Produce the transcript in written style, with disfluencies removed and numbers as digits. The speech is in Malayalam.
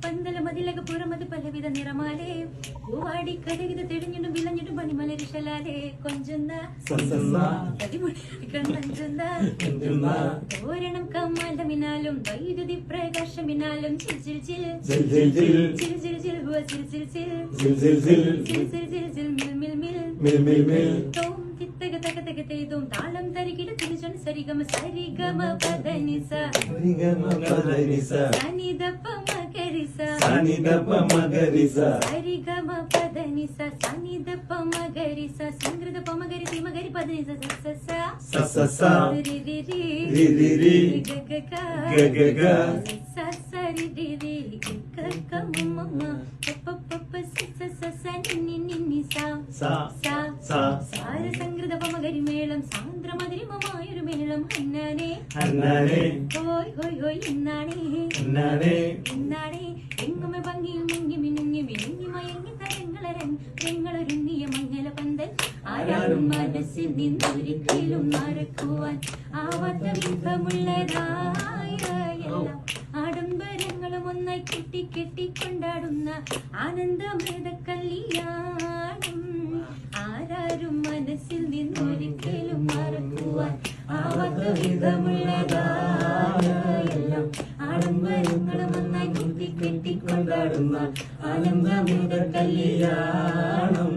പന്തല മതിലക പുറമത് പലവിധ നിറമാലേ പൂവാടി കഥകിത് തെളിഞ്ഞിടും വിളഞ്ഞിടും പണിമലരിശലാലേ കൊഞ്ചുന്ന തോരണം കമ്മലമിനാലും വൈദ്യുതി പ്രകാശമിനാലും താളം തരികിട തിരിച്ചൻ സരിഗമ സരിഗമ പദനിസ സനിദപ്പ സനിദപ്പ മഗരിസ സരിഗമ പദനിസ സനിദപ്പ മഗരിസ സംഗൃതപ്പ മഗരി തിമഗരി പദനിസ സസ സസ രി രി രി ഗഗഗ ഗഗഗ സസരി രി ഗഗഗ മമ്മ പപ്പ സസ നിന്നി നിന്നി സ സാര സംഗൃതപ്പ മഗരി മേളം സാന്ദ്രമധുരിമമായൊരു മേളം അന്നാനേ അന്നാനേ ഹോയ് ഹോയ് ഹോയ് ഇന്നാനേ ഇന്നാനേ ഇന്നാനേ എങ്ങുമെ ഭംഗിയും മിങ്ങി മിനുങ്ങി മിനുങ്ങി മയങ്ങി തരങ്ങളൊരുങ്ങിയ മംഗല പന്തൽ ആരാളും മനസ്സിൽ നിന്നൊരിക്കലും മറക്കുവാൻ ആവാത്ത വിധമുള്ളതായ എല്ലാം ആഡംബരങ്ങളും ഒന്നായി കെട്ടി കെട്ടിക്കൊണ്ടാടുന്ന ആനന്ദമൃത കല്യാണം ആരാരും മനസ്സിൽ നിന്നൊരിക്കലും മറക്കുവാൻ ആവാത്ത വിധമുള്ളതായ എല്ലാം ആഡംബരങ്ങളും ഒന്നായി കെട്ടി കെട്ടിക്കൊണ്ടാടുന്ന ആനന്ദമൃത കല്യാണം.